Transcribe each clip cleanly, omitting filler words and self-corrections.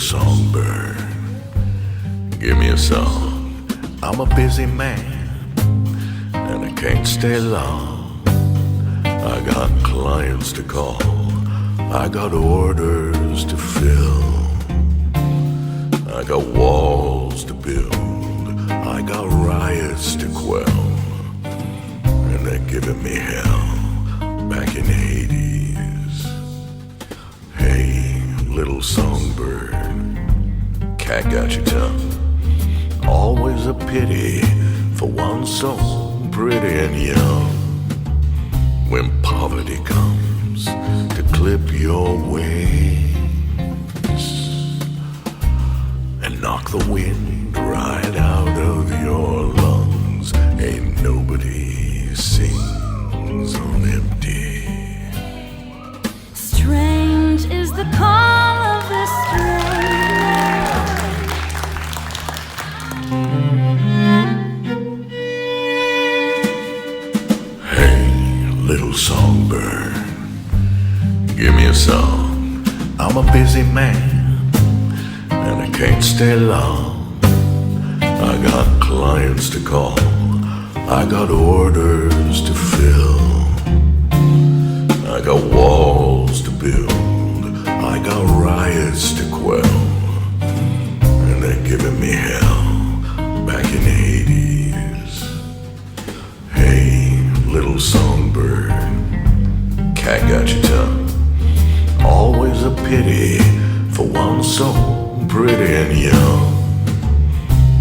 Songbird, give me a song. I'm a busy man, and I can't stay long. I got clients to call, I got orders to fill, I got walls to build, I got riots to quell, and they're giving me hell back in Hades. Hey, little songbird, cat got your tongue. Always a pity for one so pretty and young. When poverty comes to clip your wings and knock the wind right out of your lungs, ain't nobody sings on empty. Strange is the call of the stranger. Hey, little songbird, give me a song. I'm a busy man, and I can't stay long. I got clients to call, I got orders to fill, I got walls to build, I got riots to quell, and they're giving me hell back in Hades. Hey, little songbird, cat got your tongue. Always a pity for one so pretty and young.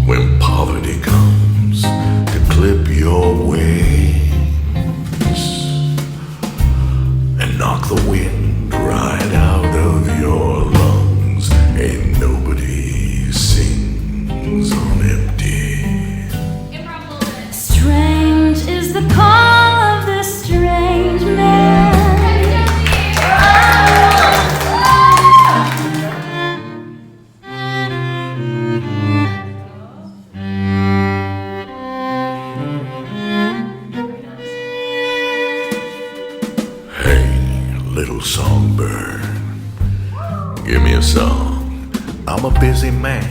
When poverty comes to clip your wings and knock the wind right out of your lungs, ain't nobody sings on empty. Strange is the call of the strange man. Little songbird, give me a song. I'm a busy man,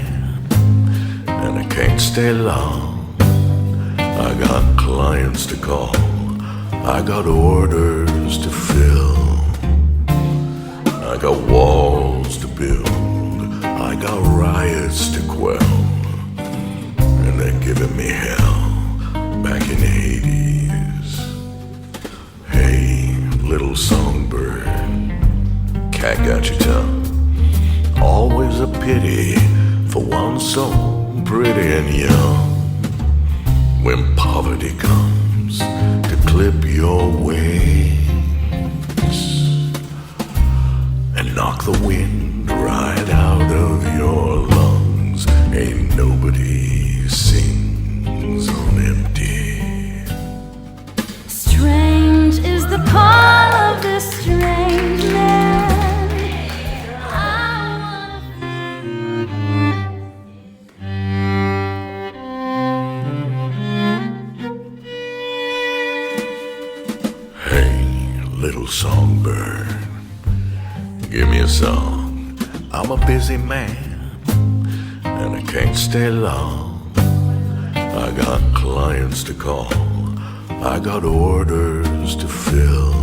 and I can't stay long. I got clients to call, I got orders to fill, I got walls to build, I got riots to quell, and they're giving me hell back in Hades. Hey, little songbird, cat got your tongue. Always a pity for one so pretty and young. When poverty comes to clip your wings and knock the wind right out of your lungs, ain't nobody sings on empty. Strange is the call of the strange man. Hey, little songbird, give me a song. I'm a busy man, and I can't stay long. I got clients to call, I got orders to fill,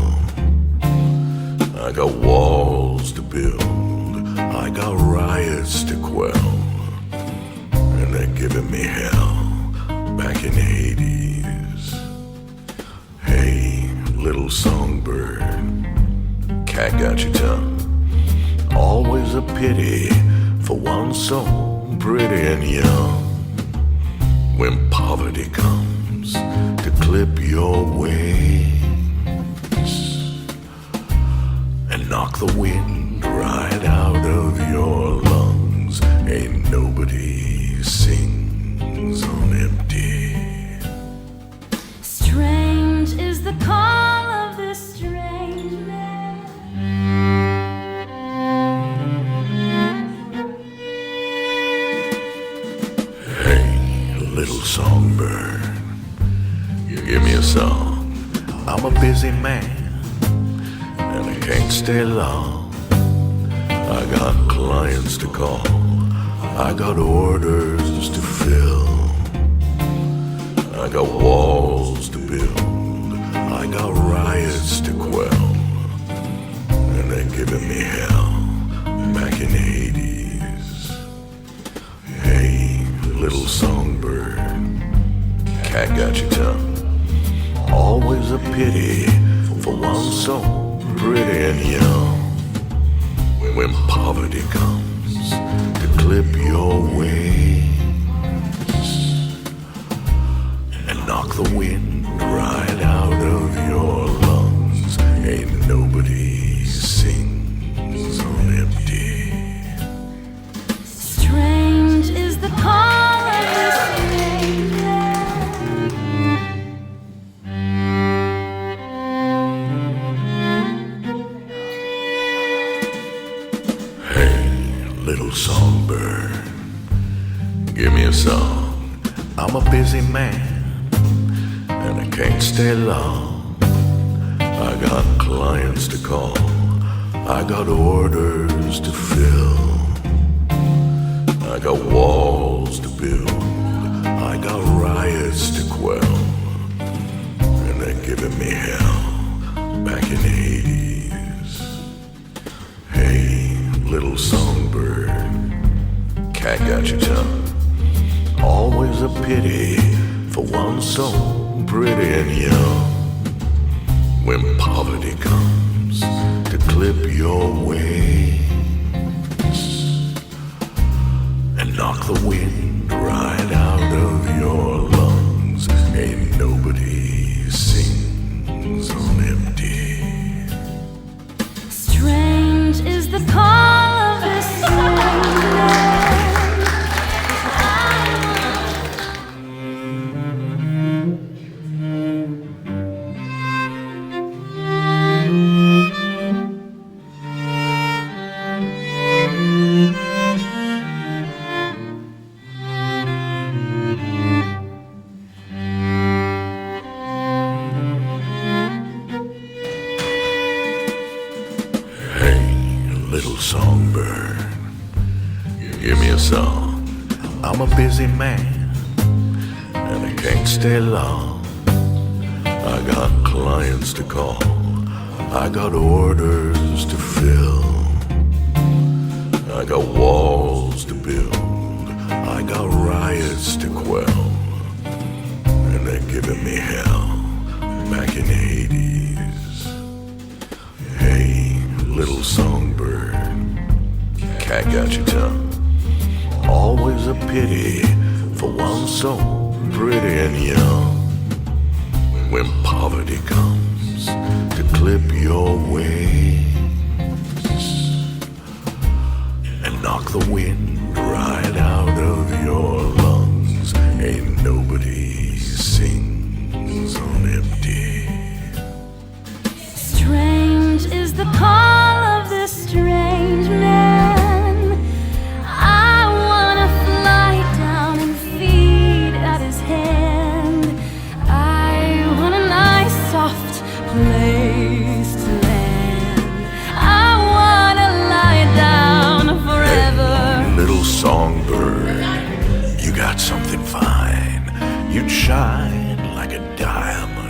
I got walls to build, I got riots to quell, and they're giving me hell back in Hades. Hey, little songbird, cat got your tongue. Always a pity for one so pretty and young. When poverty comes to clip your wings and knock the wind right out of your lungs, ain't nobody sings on empty. Strange is the call of the strange man. Hey, little songbird, give me a song. I'm a busy man, and I can't stay long. I got clients to call, I got orders to fill. I got walls to build. I got riots to quell. And they're giving me hell back in the 80s. Hey, little songbird, cat got your tongue. Always a pity for one so pretty and young. When poverty comes to clip your wings and knock the wind right out of your lungs, ain't nobody sings on empty. Strange is the call of the stranger. Little songbird, give me a song. I'm a busy man, and I can't stay long. I got clients to call, I got orders to fill. I got walls to build, I got riots to quell. And they're giving me hell back in the 80s. Hey, little songbird, cat got your tongue. Always a pity for one so pretty and young. When poverty comes to clip your wings and knock the wind right out of your lungs, ain't nobody sings on empty. Strange is the call of the stranger. Little songbird, give me a song. I'm a busy man, and I can't stay long. I got clients to call, I got orders to fill. I got walls to build, I got riots to quell. And they're giving me hell back in the 80s. Hey, little songbird, cat got your tongue. Always a pity for one so pretty and young. When poverty comes to clip your wings and knock the wind right out of your lungs, ain't nobody sings on empty. Strange is the call of the strange man. I wanna fly down and feed at his hand. I want a nice soft place to land. I wanna lie down forever. Hey, little songbird, you got something fine. You'd shine like a diamond